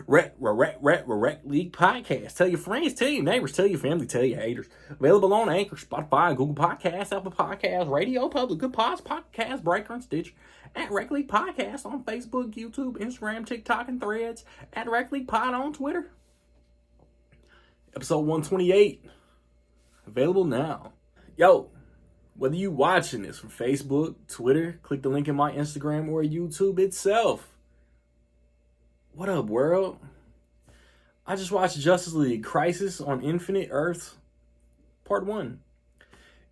Rec League Podcast. Tell your friends, tell your neighbors, tell your family, tell your haters. Available on Anchor, Spotify, Google Podcasts, Apple Podcasts, Radio Public, Good Pods, Podcast Breaker, and Stitch. At Rec League Podcast on Facebook, YouTube, Instagram, TikTok, and Threads. At Rec League Pod on Twitter. Episode 128. Available now. Yo, whether you watching this from Facebook, Twitter, click the link in my Instagram or YouTube itself. What up, world? I just watched Justice League Crisis on Infinite Earths Part 1.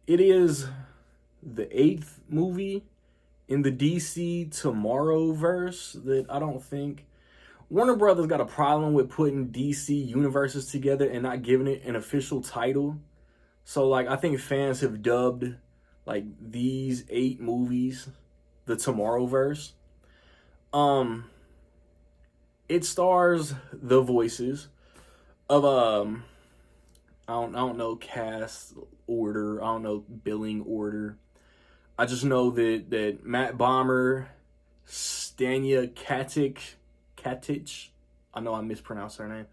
It is the 8th movie in the DC Tomorrowverse that I don't think... Warner Brothers got a problem with putting DC universes together and not giving it an official title. So, like, I think fans have dubbed, like, these 8 movies the Tomorrowverse. It stars the voices of I don't know cast order, I don't know billing order. I just know that Matt Bomer, Stanya Katic, I know I mispronounced her name.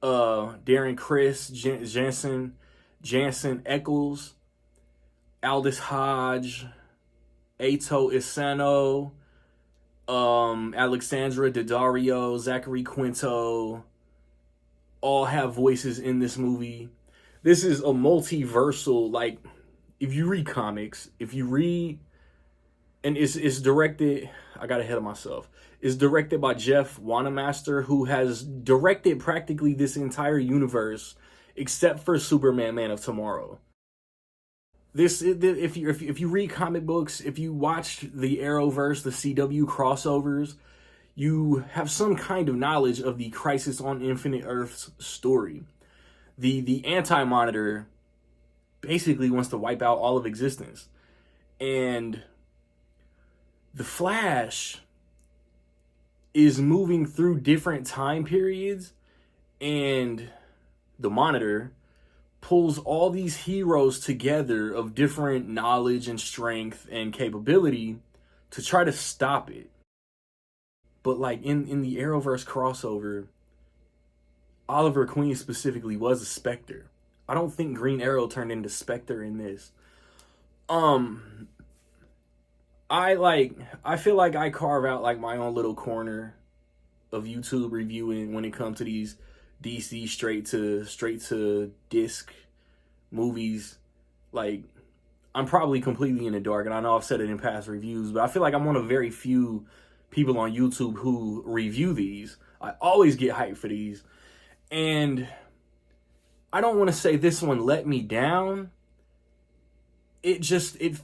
Darren Criss, Jansen Eccles, Aldous Hodge, Ato Isano, Alexandra Daddario, Zachary Quinto, all have voices in this movie. This is a multiversal, like, if you read comics, and it's directed, I got ahead of myself, it's directed by Jeff Wanamaster, who has directed practically this entire universe, except for Superman Man of Tomorrow. If you read comic books, if you watched the Arrowverse, the CW crossovers, you have some kind of knowledge of the Crisis on Infinite Earths story. The Anti-Monitor basically wants to wipe out all of existence. And the Flash is moving through different time periods, and the Monitor pulls all these heroes together of different knowledge and strength and capability to try to stop it. But like in the Arrowverse crossover, Oliver Queen specifically was a Spectre. I don't think Green Arrow turned into Spectre in this. I feel like I carve out like my own little corner of YouTube reviewing when it comes to these DC straight to disc movies. Like, I'm probably completely in the dark, and I know I've said it in past reviews, but I feel like I'm one of very few people on YouTube who review these. I always get hyped for these, and I don't want to say this one let me down. It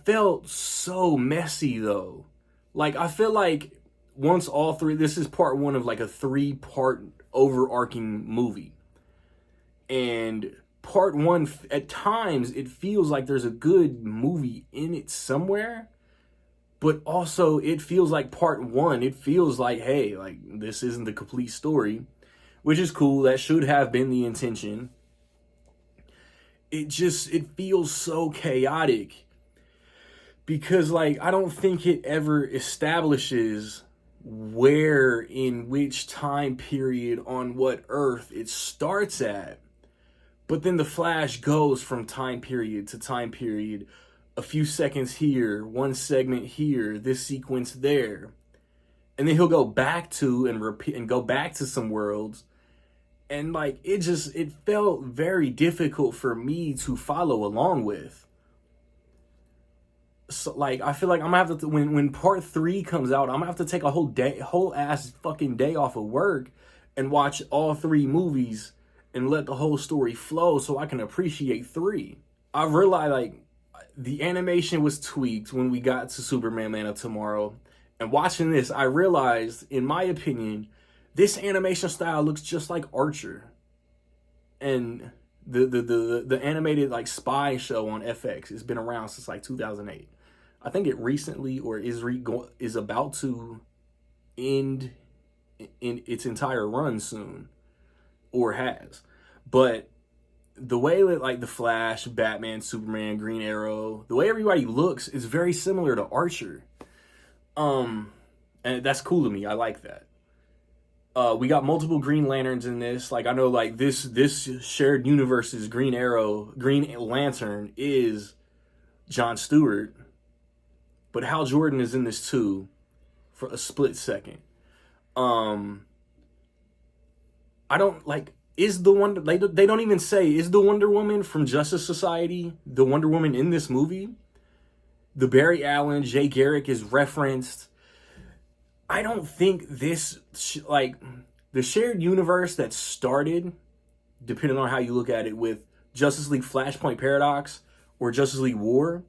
felt so messy though. Like, I feel like once all three, this is part 1 of like a 3-part overarching movie. And part 1, at times, it feels like there's a good movie in it somewhere. But also, it feels like part 1, it feels like, hey, like, this isn't the complete story. Which is cool, that should have been the intention. It feels so chaotic. Because, like, I don't think it ever establishes where, in which time period, on what Earth it starts at. But then the Flash goes from time period to time period, a few seconds here, one segment here, this sequence there. And then he'll go back to and repeat and go back to some worlds. And like, it felt very difficult for me to follow along with. So, like, I feel like I'm gonna have to, when part 3 comes out, I'm gonna have to take a whole ass fucking day off of work and watch all 3 movies and let the whole story flow so I can appreciate 3. I realized, like, the animation was tweaked when we got to Superman Man of Tomorrow. And watching this, I realized, in my opinion, this animation style looks just like Archer. And the animated, like, spy show on FX has been around since like 2008. I think it recently or is about to end in its entire run soon, or has. But the way that, like, the Flash, Batman, Superman, Green Arrow, the way everybody looks is very similar to Archer. And that's cool to me. I like that. We got multiple Green Lanterns in this. Like I know, like this shared universe's Green Arrow, Green Lantern is John Stewart, but Hal Jordan is in this too for a split second. Um, I don't like. Is the Wonder they don't even say is the Wonder Woman from Justice Society the Wonder Woman in this movie? The Barry Allen, Jay Garrick is referenced. I don't think this like the shared universe that started, depending on how you look at it, with Justice League Flashpoint Paradox or Justice League War.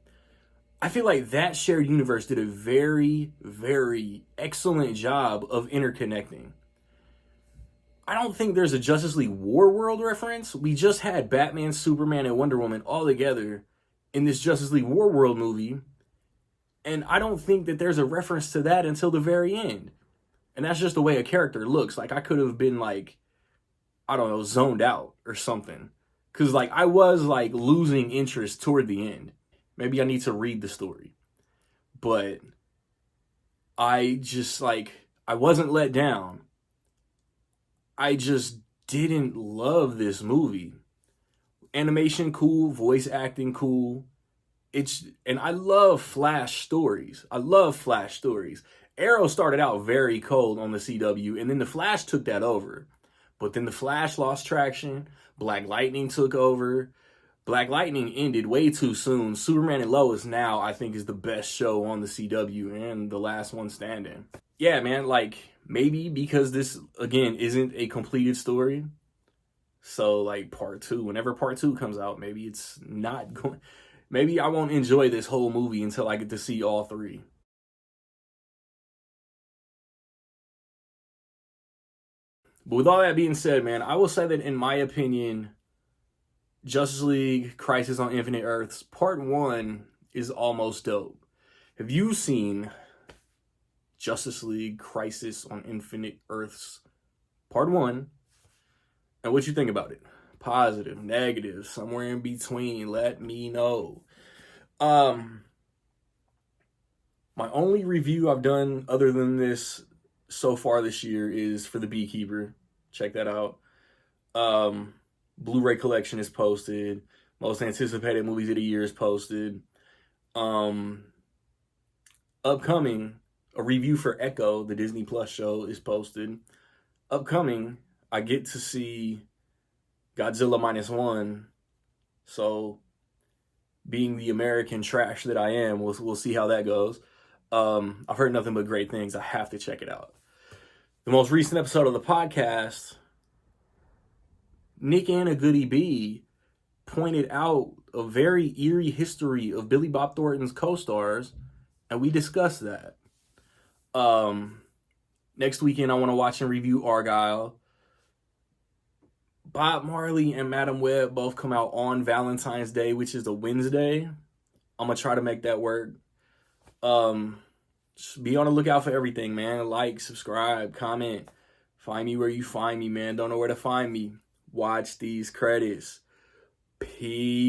I feel like that shared universe did a very, very excellent job of interconnecting. I don't think there's a Justice League War World reference. We just had Batman, Superman, and Wonder Woman all together in this Justice League War World movie. And I don't think that there's a reference to that until the very end. And that's just the way a character looks. Like, I could have been, like, I don't know, zoned out or something. Because, like, I was, like, losing interest toward the end. Maybe I need to read the story. But I just, like, I wasn't let down. I just didn't love this movie. Animation cool, voice acting cool. And I love Flash stories. I love Flash stories. Arrow started out very cold on the CW, and then the Flash took that over. But then the Flash lost traction. Black Lightning took over. Black Lightning ended way too soon. Superman and Lois now, I think, is the best show on the CW and the last one standing. Yeah, man, like, maybe because this, again, isn't a completed story. So, like, part two, whenever part two comes out, maybe it's not going... Maybe I won't enjoy this whole movie until I get to see all three. But with all that being said, man, I will say that in my opinion, Justice League Crisis on Infinite Earths Part 1 is almost dope. Have you seen Justice League Crisis on Infinite Earths Part 1? And what you think about it? Positive, negative, somewhere in between, let me know. My only review I've done other than this so far this year is for The Beekeeper. Check that out. Blu-ray collection is posted. Most anticipated movies of the year is posted. Upcoming, a review for Echo, the Disney Plus show, is posted. Upcoming, I get to see Godzilla -1. So, being the American trash that I am, we'll see how that goes. I've heard nothing but great things. I have to check it out. The most recent episode of the podcast, Nick Anna Goody B pointed out a very eerie history of Billy Bob Thornton's co-stars, and we discussed that. Next weekend, I want to watch and review Argyle. Bob Marley and Madam Web both come out on Valentine's Day, which is a Wednesday. I'm going to try to make that work. Just be on the lookout for everything, man. Like, subscribe, comment. Find me where you find me, man. Don't know where to find me. Watch these credits. Peace.